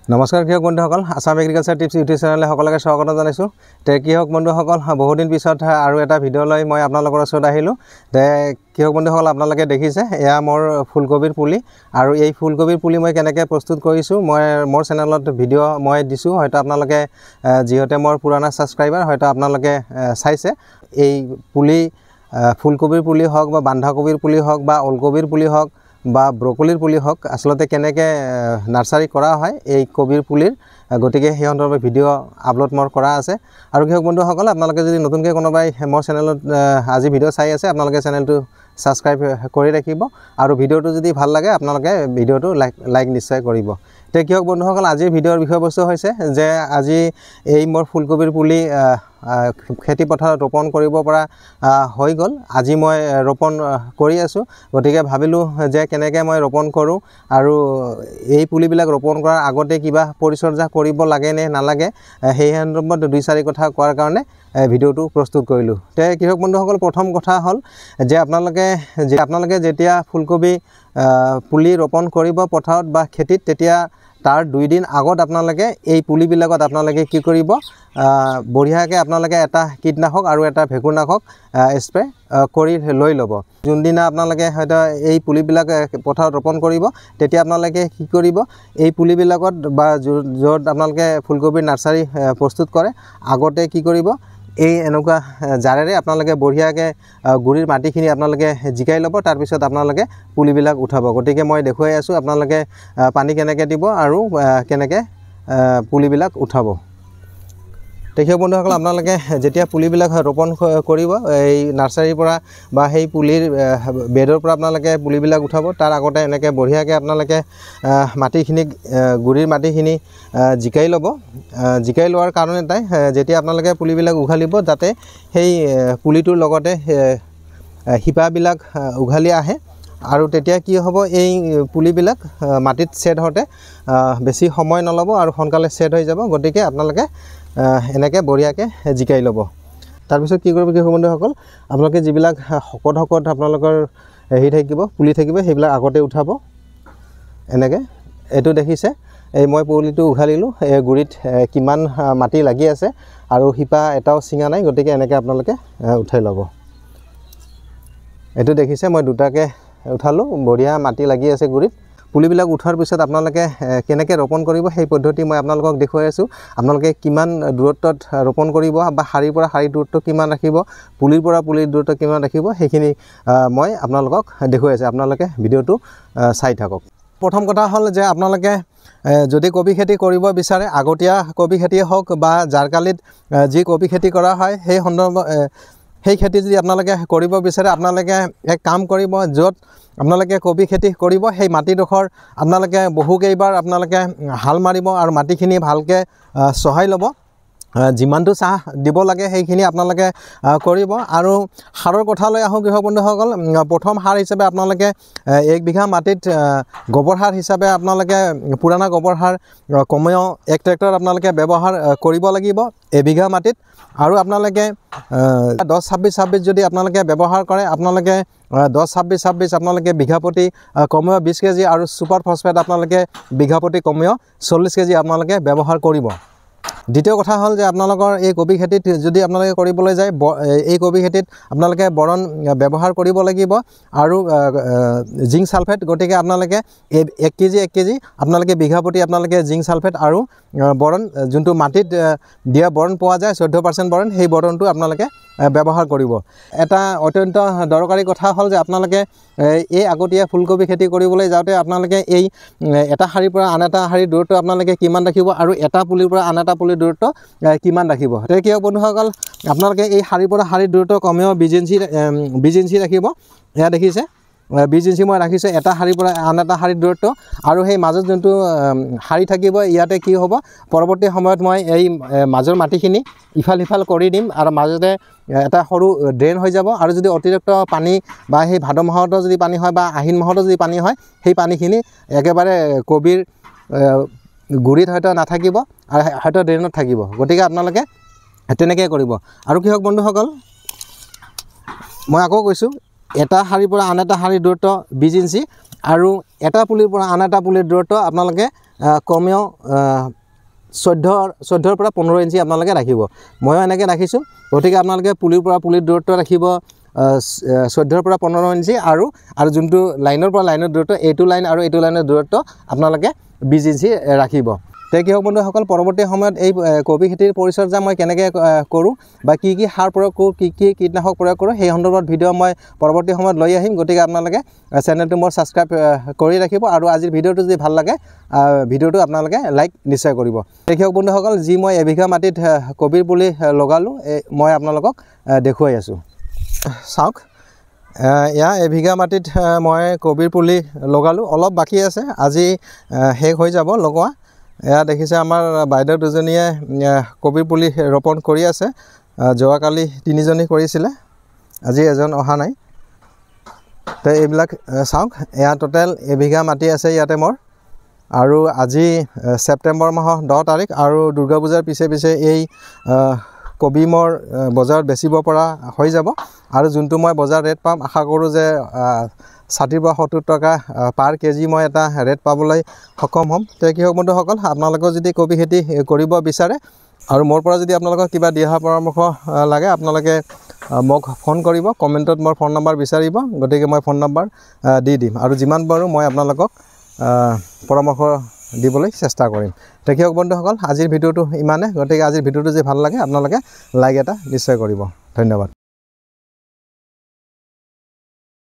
নমস্কাৰ কৃষক বন্ধুসকল, আসাম এগ্ৰিকালচাৰ টিপছ ইউটিউব চেনেললৈ সকলোকে স্বাগতম জনাইছোঁ। কৃষক বন্ধুসকল, বহুদিন পিছত আৰু এটা ভিডিঅ' লৈ মই আপোনালোকৰ ওচৰত আহিলোঁ। কৃষক বন্ধুসকল, আপোনালোকে দেখিছে এয়া মোৰ ফুলকবিৰ পুলি, আৰু এই ফুলকবিৰ পুলি মই কেনেকৈ প্ৰস্তুত কৰিছোঁ মোৰ চেনেলত ভিডিঅ' মই দিছোঁ। হয়তো আপোনালোকে যিহেতু মোৰ পুৰণা ছাবস্ক্ৰাইবাৰ, হয়তো আপোনালোকে চাইছে। এই পুলি ফুলকবিৰ পুলি হওক বা বন্ধাকবিৰ পুলি হওক বা ওলকবিৰ পুলি হওক বা ব্ৰকলিৰ পুলি হওক, আচলতে কেনেকৈ নাৰ্চাৰী কৰা হয় এই কবিৰ পুলিৰ, গতিকে সেই সন্দৰ্ভে ভিডিঅ' আপলোড মোৰ কৰা আছে। আৰু কৃষক বন্ধুসকল, আপোনালোকে যদি নতুনকৈ কোনোবাই মোৰ চেনেলত আজি ভিডিঅ' চাই আছে, আপোনালোকে চেনেলটো ছাবস্ক্ৰাইব কৰি ৰাখিব, আৰু ভিডিঅ'টো যদি ভাল লাগে আপোনালোকে ভিডিঅ'টো লাইক নিশ্চয় কৰিব। কৃষক বন্ধুসকল, আজিৰ ভিডিঅ'ৰ বিষয়বস্তু হৈছে যে আজি এই মোৰ ফুলকবিৰ পুলি খেতি পথাৰত ৰোপণ কৰিব পৰা হৈ গ'ল। আজি মই ৰোপণ কৰি আছোঁ, গতিকে ভাবিলোঁ যে কেনেকৈ মই ৰোপণ কৰোঁ আৰু এই পুলিবিলাক ৰোপণ কৰাৰ আগতে কিবা পৰিচৰ্যা কৰিব লাগে নে নালাগে, সেই সন্দৰ্ভত 2-4 কথা কোৱাৰ কাৰণে ভিডিঅ'টো প্ৰস্তুত কৰিলোঁ। কৃষক বন্ধুসকল, প্ৰথম কথা হ'ল যে আপোনালোকে যেতিয়া ফুলকবি পুলি ৰোপণ কৰিব পথাৰত বা খেতিত, তেতিয়া তাৰ 2 দিন আগত আপোনালোকে এই পুলিবিলাকত আপোনালোকে কি কৰিব, বঢ়িয়াকৈ আপোনালোকে এটা কীটনাশক আৰু এটা ভেঁকুৰনাশক স্প্ৰে কৰি লৈ ল'ব। যোনদিনা আপোনালোকে হয়তো এই পুলিবিলাক পথাৰত ৰোপণ কৰিব, তেতিয়া আপোনালোকে কি কৰিব, এই পুলিবিলাকত বা য'ত আপোনালোকে ফুলকবিৰ নাৰ্চাৰী প্ৰস্তুত কৰে, আগতে কি কৰিব, এই এনেকুৱা জাৰেৰে আপোনালোকে বঢ়িয়াকৈ গুৰিৰ মাটিখিনি আপোনালোকে জিকাই ল'ব। তাৰপিছত আপোনালোকে পুলিবিলাক উঠাব। গতিকে মই দেখুৱাই আছোঁ আপোনালোকে পানী কেনেকৈ দিব আৰু কেনেকৈ পুলিবিলাক উঠাব। কৃষক বন্ধুসকল, আপোনালোকে যেতিয়া পুলিবিলাক ৰোপণ কৰিব এই নাৰ্চাৰীৰ পৰা বা সেই পুলিৰ বেডৰ পৰা আপোনালোকে পুলিবিলাক উঠাব, তাৰ আগতে এনেকৈ বঢ়িয়াকৈ আপোনালোকে গুৰিৰ মাটিখিনি জিকাই ল'ব। জিকাই লোৱাৰ কাৰণ এটাই, যেতিয়া আপোনালোকে পুলিবিলাক উঘালিব যাতে সেই পুলিটোৰ লগতে শিপাবিলাক উঘালি আহে, আৰু তেতিয়া কি হ'ব, এই পুলিবিলাক মাটিত ছেট হওঁতে বেছি সময় নল'ব আৰু সোনকালে ছেট হৈ যাব। গতিকে আপোনালোকে এনেকৈ বঢ়িয়াকৈ জিকাই ল'ব। তাৰপিছত কি কৰিব কৃষক বন্ধুসকল, আপোনালোকে যিবিলাক শকত আপোনালোকৰ পুলি থাকিব, সেইবিলাক আগতে উঠাব। এনেকৈ এইটো দেখিছে, এই মই পুলিটো উঘালিলোঁ, এই গুৰিত কিমান মাটি লাগি আছে আৰু শিপা এটাও ছিঙা নাই, গতিকে এনেকৈ আপোনালোকে উঠাই ল'ব। এইটো দেখিছে, মই 2টাকৈ উঠালোঁ, বঢ়িয়া মাটি লাগি আছে গুৰিত। পুলিবিলাক উঠোৱাৰ পিছত আপোনালোকে কেনেকৈ ৰোপণ কৰিব সেই পদ্ধতি মই আপোনালোকক দেখুৱাই আছোঁ। আপোনালোকে কিমান দূৰত্বত ৰোপণ কৰিব বা শাৰীৰ পৰা শাৰী দূৰত্ব কিমান ৰাখিব, পুলিৰ পৰা পুলিৰ দূৰত্ব কিমান ৰাখিব, সেইখিনি মই আপোনালোকক দেখুৱাই আছোঁ। আপোনালোকে ভিডিঅ'টো চাই থাকক। প্ৰথম কথা হ'ল যে আপোনালোকে যদি কবি খেতি কৰিব বিচাৰে, আগতীয়া কবি খেতিয়ে হওক বা জাৰকালিত যি কবি খেতি কৰা হয়, সেই খেতি যদি আপোনালোকে কৰিব বিচাৰে, আপোনালোকে এক কাম কৰিব, য'ত আপোনালোকে কবি খেতি কৰিব সেই মাটিডোখৰ আপোনালোকে বহুকেইবাৰ আপোনালোকে হাল মাৰিব আৰু মাটিখিনি ভালকৈ চহাই ল'ব। যিমানটো চাহ দিব লাগে সেইখিনি আপোনালোকে কৰিব। আৰু সাৰৰ কথালৈ আহোঁ কৃষক বন্ধুসকল, প্ৰথম সাৰ হিচাপে আপোনালোকে 1 বিঘা মাটিত গোবৰ সাৰ হিচাপে আপোনালোকে পুৰণা গোবৰ সাৰ কমেও 1 ট্ৰেক্টৰ আপোনালোকে ব্যৱহাৰ কৰিব লাগিব 1 বিঘা মাটিত। আৰু আপোনালোকে 10-26-26 যদি আপোনালোকে ব্যৱহাৰ কৰে, আপোনালোকে 10-26-26 আপোনালোকে বিঘা প্ৰতি কমেও 20 কেজি, আৰু ছুপাৰ ফছফেট আপোনালোকে বিঘা প্ৰতি কমেও 40 কেজি আপোনালোকে ব্যৱহাৰ কৰিব। দ্বিতীয় কথা হ'ল যে আপোনালোকৰ এই কবি খেতিত যদি আপোনালোকে কৰিবলৈ যায়, এই কবি খেতিত আপোনালোকে বৰণ ব্যৱহাৰ কৰিব লাগিব আৰু জিংক ছালফেট। গতিকে আপোনালোকে 1 কেজি আপোনালোকে বিঘা প্ৰতি আপোনালোকে জিংক ছালফেট আৰু বৰণ, যোনটো মাটিত দিয়া বৰণ পোৱা যায় 14% বৰণ, সেই বৰণটো আপোনালোকে ব্যৱহাৰ কৰিব। এটা অত্যন্ত দৰকাৰী কথা হ'ল যে আপোনালোকে এই আগতীয়া ফুলকবি খেতি কৰিবলৈ যাওঁতে আপোনালোকে এই এটা শাৰীৰ পৰা আন এটা শাৰীৰ দূৰত্ব আপোনালোকে কিমান ৰাখিব আৰু এটা পুলিৰ পৰা আন এটা পুলিৰ দূৰত্ব কিমান ৰাখিব। কৃষক বন্ধুসকল, আপোনালোকে এই শাৰীৰ পৰা শাৰীৰ দূৰত্ব কমেও 20 ইঞ্চি ৰাখিব। এয়া দেখিছে 20 ইঞ্চি মই ৰাখিছোঁ এটা শাৰীৰ পৰা আন এটা শাৰীৰ দূৰত্ব। আৰু সেই মাজত যোনটো শাৰী থাকিব, ইয়াতে কি হ'ব, পৰৱৰ্তী সময়ত মই এই মাজৰ মাটিখিনি ইফাল সিফাল কৰি দিম আৰু মাজতে এটা সৰু ড্ৰেইন হৈ যাব। আৰু যদি অতিৰিক্ত পানী বা সেই ভাদ মাহতো যদি পানী হয় বা আহিন মাহতো যদি পানী হয়, সেই পানীখিনি একেবাৰে কবিৰ গুৰিত হয়তো নাথাকিব আৰু হয়তো ড্ৰেইনত থাকিব। গতিকে আপোনালোকে তেনেকৈ কৰিব। আৰু কৃষক বন্ধুসকল, মই আকৌ কৈছোঁ, এটা শাৰীৰ পৰা আন এটা শাৰীৰ দূৰত্ব 20 ইঞ্চি আৰু এটা পুলিৰ পৰা আন এটা পুলিৰ দূৰত্ব আপোনালোকে কমেও 14ৰ পৰা 15 ইঞ্চি আপোনালোকে ৰাখিব ময়ো এনেকৈ ৰাখিছোঁ গতিকে আপোনালোকে পুলিৰ পৰা পুলিৰ দূৰত্ব ৰাখিব 14ৰ পৰা 15 ইঞ্চি আৰু যোনটো লাইনৰ পৰা লাইনৰ দূৰত্ব এইটো লাইন আৰু এইটো লাইনৰ দূৰত্ব আপোনালোকে 20 ইঞ্চি ৰাখিব তে কি হ'ব বন্ধুসকল পৰৱৰ্তী সময়ত এই কবি খেতিৰ পৰিচৰ্যা মই কেনেকৈ কৰোঁ বা কি সাৰ প্ৰয়োগ কৰোঁ কি কীটনাশক প্ৰয়োগ কৰোঁ সেই সন্দৰ্ভত ভিডিঅ' মই পৰৱৰ্তী সময়ত লৈ আহিম গতিকে আপোনালোকে চেনেলটো মোৰ ছাবস্ক্ৰাইব কৰি ৰাখিব আৰু আজিৰ ভিডিঅ'টো যদি ভাল লাগে ভিডিঅ'টো আপোনালোকে লাইক নিশ্চয় কৰিব দেখক বন্ধুসকল যি মই এবিঘা মাটিত কবিৰ পুলি লগালোঁ মই আপোনালোকক দেখুৱাই আছোঁ চাওক এয়া এবিঘা মাটিত মই কবিৰ পুলি লগালোঁ অলপ বাকী আছে আজি শেষ হৈ যাব লগোৱা এয়া দেখিছে আমাৰ বাইদেউ দুজনীয়ে কবিৰ পুলি ৰোপণ কৰি আছে যোৱাকালি 3জনী কৰিছিলে আজি এজন অহা নাই তো এইবিলাক চাওক এয়া টোটেল এবিঘা মাটি আছে ইয়াতে মোৰ আৰু আজি ছেপ্টেম্বৰ মাহৰ 10 তাৰিখ আৰু দুৰ্গা পূজাৰ পিছে এই কবি মোৰ বজাৰত বেচিব পৰা হৈ যাব আৰু যোনটো মই বজাৰ ৰেট পাম আশা কৰোঁ যে 60 পৰা 70 টকা পাৰ কেজি মই এটা ৰেট পাবলৈ সক্ষম হ'ম তো কি হওক বন্ধুসকল আপোনালোকেও যদি কবি খেতি কৰিব বিচাৰে আৰু মোৰ পৰা যদি আপোনালোকক কিবা দিহা পৰামৰ্শ লাগে আপোনালোকে মোক ফোন কৰিব কমেণ্টত মোৰ ফোন নম্বৰ বিচাৰিব গতিকে মই ফোন নম্বৰ দি দিম আৰু যিমান পাৰোঁ মই আপোনালোকক পৰামৰ্শ দিবলৈ চেষ্টা কৰিম তো কি হওক বন্ধুসকল আজিৰ ভিডিঅ'টো ইমানে গতিকে আজিৰ ভিডিঅ'টো যদি ভাল লাগে আপোনালোকে লাইক এটা নিশ্চয় কৰিব ধন্যবাদ